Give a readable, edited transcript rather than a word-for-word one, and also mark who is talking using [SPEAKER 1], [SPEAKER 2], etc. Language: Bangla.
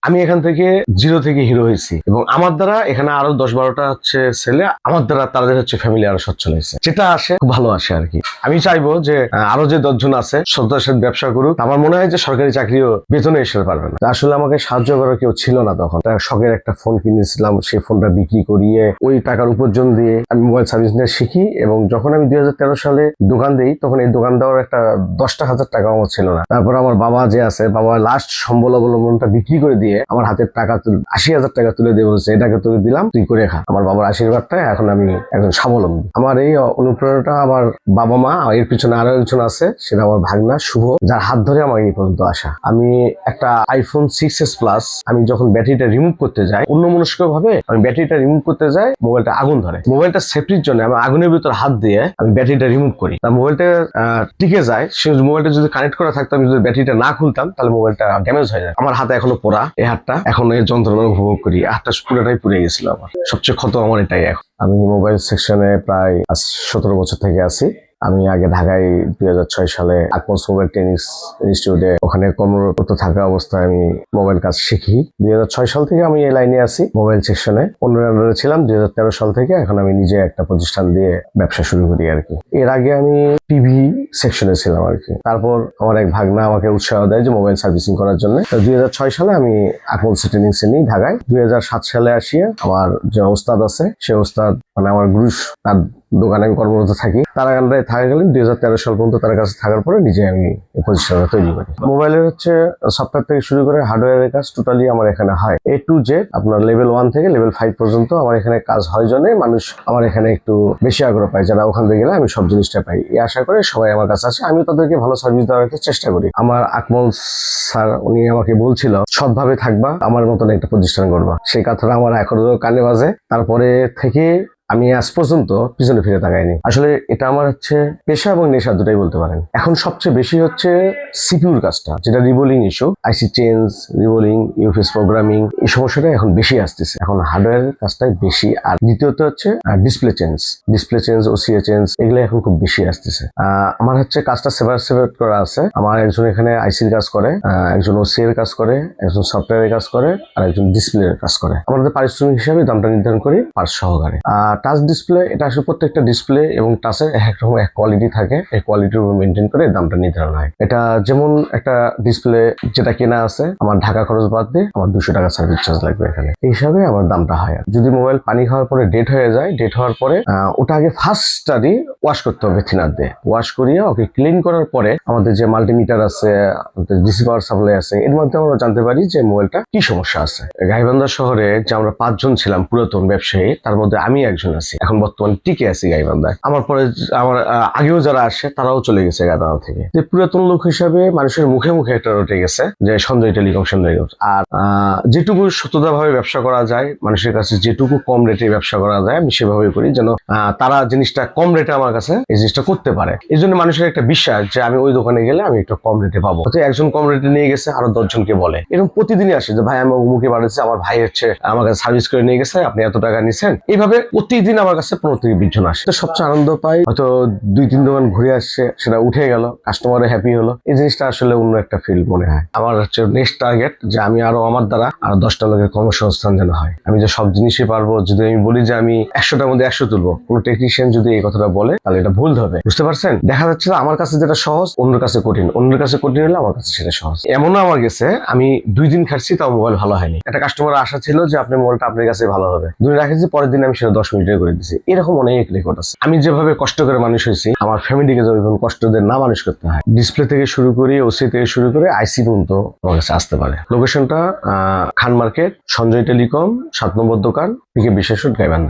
[SPEAKER 1] আমি এখান থেকে জিরো থেকে হিরো হয়েছি এবং আমার দ্বারা এখানে আরো 10-12টা হচ্ছে ছেলে আমার দ্বারা তাদের হচ্ছে ফ্যামিলি আরো সচ্ছল হয়েছে, যেটা আসে খুব ভালো আসে আর কি। আমি চাইবো যে আরো যে 10 জন আছে শ্রদ্ধার সাথে ব্যবসা করুক। আমার মনে হয় যে সরকারি চাকরিও বেতনে এসে পারবে না। আসলে আমাকে সাহায্য করার কেউ ছিল না তখন। শখের একটা ফোন কিনেছিলাম, সেই ফোনটা বিক্রি করিয়ে ওই টাকার উপার্জন দিয়ে আমি মোবাইল সার্ভিস নিয়ে শিখি এবং যখন আমি 2013 সালে দোকান দিই তখন এই দোকান দেওয়ার একটা 10টা হাজার টাকা আমার ছিল না। তারপর আমার বাবা যে আছে, বাবা লাস্ট সম্বল অবলম্বনটা বিক্রি করে দিয়ে আমার হাতের টাকা 80,000 টাকা তুলে দিয়ে বলছে এটাকে তোকে দিলাম, তুই করে খা। আমার বাবার আশীর্বাদটা এখন আমি একজন স্বাবলম্বী। আমার এই অনুপ্রেরণাটা আমার বাবা মা, এর পিছনে আরো একজন আছে, সেটা আমার ভাগনা শুভ, যার হাত ধরে আমার এই পর্যন্ত আসা। আমি একটা আইফোন 6s প্লাস আমি যখন ব্যাটারিটা রিমুভ করতে যাই, অন্যমনস্ক ভাবে আমি ব্যাটারিটা রিমুভ করতে যাই, মোবাইলটা আগুন ধরে। মোবাইলটা সেফটির জন্য আমি আগুনের ভিতর হাত দিয়ে আমি ব্যাটারিটা রিমুভ করি, তা মোবাইলটা টিকে যায়। সে মোবাইলটা যদি কানেক্ট করা থাকতো, আমি যদি ব্যাটারিটা না খুলতাম তাহলে মোবাইলটা ড্যামেজ হয়ে যায়। আমার হাতে এখনো পোড়া, এই হাতটা এখন এই যন্ত্রণা উপভোগ করি। হাতটা পুরোটাই পুড়ে গেছিল। আমার সবচেয়ে ক্ষত আমার এটাই। এখন আমি মোবাইল সেকশনে প্রায় 17 বছর থেকে আছি। আমি আগে ঢাকায় 2006 সালে আকমস মোবাইল টেনিস ইনস্টিটিউটে ওখানে কর্মরত থাকা অবস্থায় আমি মোবাইল কাজ শিখি। 2006 সাল থেকে আমি এই লাইনে আছি, মোবাইল সেকশনে অন্যের আন্ডারে ছিলাম। 2013 সাল থেকে এখন আমি নিজে একটা প্রতিষ্ঠান দিয়ে ব্যবসা শুরু করি আর কি। এর আগে আমি টিভি সেকশনে ছিলাম আর কি। তারপর আমার এক ভাগনা আমাকে উৎসাহ দেয় যে মোবাইল সার্ভিসিং করার জন্য। 2006 সালে আমি আকমস ট্রেনিংস নিই ঢাকায়। 2007 সালে আসিয়া আমার যে ওস্তাদ আছে, সে ওস্তাদ মানে আমার গুরু, তার দোকানে আমি কর্মরত থাকি। তারা আন্ডারে থাকাকালীন 2013 সাল পর্যন্ত তার কাছে থাকার পরে নিজে আমি এই প্রতিষ্ঠানটা তৈরি করি। মোবাইলের হচ্ছে সফটওয়্যার থেকে শুরু করে হার্ডওয়্যারের কাজ টোটালি আমার এখানে হয়। A to Z আপনার লেভেল 1 থেকে লেভেল 5 পর্যন্ত আমার এখানে কাজ হয় জন্য মানুষ আমার এখানে একটু বেশি আগ্রহ পায়, যারা ওখান থেকে গেলে আমি সব জিনিসটা পাই। এই আশা করে সবাই আমার কাছে আসে, আমি তাদেরকে ভালো সার্ভিস দেওয়ার একটা চেষ্টা করি। আমার আকমল স্যার উনি আমাকে বলছিল সৎভাবে থাকবা, আমার মতন একটা প্রতিষ্ঠান করবা। সেই কথাটা আমার এখনো কানে বাজে। তারপরে থেকে আমি আজ পর্যন্ত পিছনে ফিরে তাকাইনি। আসলে এটা আমার হচ্ছে পেশা এবং নেশা দুটাই বলতে পারেন। এখন সবচেয়ে বেশি হচ্ছে সিপিউর কাজটা, যেটা রিবোলিং ইস্যু, আইসি চেঞ্জ, রিবোলিং, ইউএফএস প্রোগ্রামিং, এই সমস্যাটা এখন বেশি আসতেছে। এখন হার্ডওয়্যারের কাজটাই বেশি। আর দ্বিতীয়ত হচ্ছে ডিসপ্লে চেঞ্জ, ওসিএ চেঞ্জ, এগুলো এখন খুব বেশি আসতেছে। আমার হচ্ছে কাজটা সেপারেট করা আছে। আমার একজন এখানে আইসির কাজ করে, একজন ওসি এর কাজ করে, একজন সফটওয়্যারের কাজ করে, আর একজন ডিসপ্লে এর কাজ করে। আমাদের পারিশ্রমিক হিসাবে দামটা নির্ধারণ করি পার্টস সহকারে। টাচ ডিসপ্লে, এটা আসলে প্রত্যেকটা ডিসপ্লে এবং টাচের একরকম এক কোয়ালিটি থাকে, এই কোয়ালিটির উপর মেনটেন করে দামটা নির্ধারণ হয়। এটা যেমন একটা ডিসপ্লে যেটা কেনা আছে, আমার ঢাকা খরচ বাদ দিয়ে আমার 200 টাকা সার্ভিস চার্জ লাগবে এখানে, এই হিসাবে আমার দামটা হয়। যদি মোবাইল পানি খাওয়ার পরে ডেট হয়ে যায়, ডেট হওয়ার পরে ওটা আগে ফার্স্টলি ওয়াশ করতে হবে থিনার দিয়ে। ওয়াশ করিয়ে ওকে ক্লিন করার পরে আমাদের যে মাল্টিমিটার আছে, ডিসি পাওয়ার সাপ্লাই আছে, এর মাধ্যমে আমরা জানতে পারি যে মোবাইলটা কি সমস্যা আছে। গাইবান্ধা শহরে যে আমরা 5 জন ছিলাম পুরাতন ব্যবসায়ী, তার মধ্যে আমি একজন আছি, এখন বর্তমানে টিকে আছি গাইবান্ধায়। আমার পরে আমার আগেও যারা আসে তারাও চলে গেছে গাইবান্ধা থেকে। যে পুরাতন লোক হিসাবে মানুষের মুখে মুখে একটা রটে গেছে যে সঞ্জয় টেলিকম। আর যেটুকু সততা ভাবে ব্যবসা করা যায়, মানুষের কাছে যেটুকু কম রেটে ব্যবসা করা যায়, আমি সেভাবে করি যেন তারা জিনিসটা কম রেটে আমার কাছে এই জিনিসটা করতে পারে। এই জন্য মানুষের একটা বিশ্বাস যে আমি ওই দোকানে গেলে আমি একটু কম রেটে পাবো। একজন কম রেটে নিয়ে গেছে, আরো 10 জনকে বলে। এরকম প্রতিদিনই আসে যে ভাই আমি অমুকে বাড়িতে, আমার ভাই হচ্ছে আমার কাছে সার্ভিস করে নিয়ে গেছে, আপনি এত টাকা নিছেন। এইভাবে প্রতিদিন আমার কাছে 15 থেকে 20 জন আসে। তো সবচেয়ে আনন্দ পাই, হয়তো 2-3 দোকান ঘুরে আসছে, সেটা উঠে গেল, কাস্টমার হ্যাপি হলো, এই জিনিসটা আসলে অন্য একটা ফিল মনে হয়। আমার হচ্ছে নেক্সট টার্গেট যে আমি আরো আমার দ্বারা আরো 10টা লোকের কর্মসংস্থান যেন হয়। আমি যে সব জিনিসই পারবো, যদি আমি বলি যে আমি 100টার মধ্যে 100 তুলবো, কোনো টেকনিশিয়ান যদি এই কথাটা বলে তাহলে এটা ভুল হবে। বুঝতে পারছেন? দেখা যাচ্ছে আমার কাছে যেটা সহজ অন্যের কাছে কঠিন, অন্যের কাছে কঠিন হলে আমার কাছে সেটা সহজ। এমনও আমার গেছে আমি 2 দিন খাচ্ছি তাও মোবাইল ভালো হয়নি। একটা কাস্টমার আশা ছিল যে আপনার মোবাইলটা আপনার কাছে ভালো হবে, 2 দিন রাখেছি, পরের দিন আমি সেটা 10 মিনিটে করে দিচ্ছি। এরকম অনেক রেকর্ড আছে। আমি যেভাবে কষ্ট করে মানুষ হয়েছি, আমার ফ্যামিলিকে যখন কষ্ট দিয়ে না মানুষ করতে হয়, ডিসপ্লে থেকে শুরু করে, ওসি থেকে শুরু করে আইসি পর্যন্ত আমার কাছে আসতে পারে। লোকেশনটা খান মার্কেট, সঞ্জয় টেলিকম, 7 নম্বর দোকান, পিকে বিশেষ গাইবান্ধা।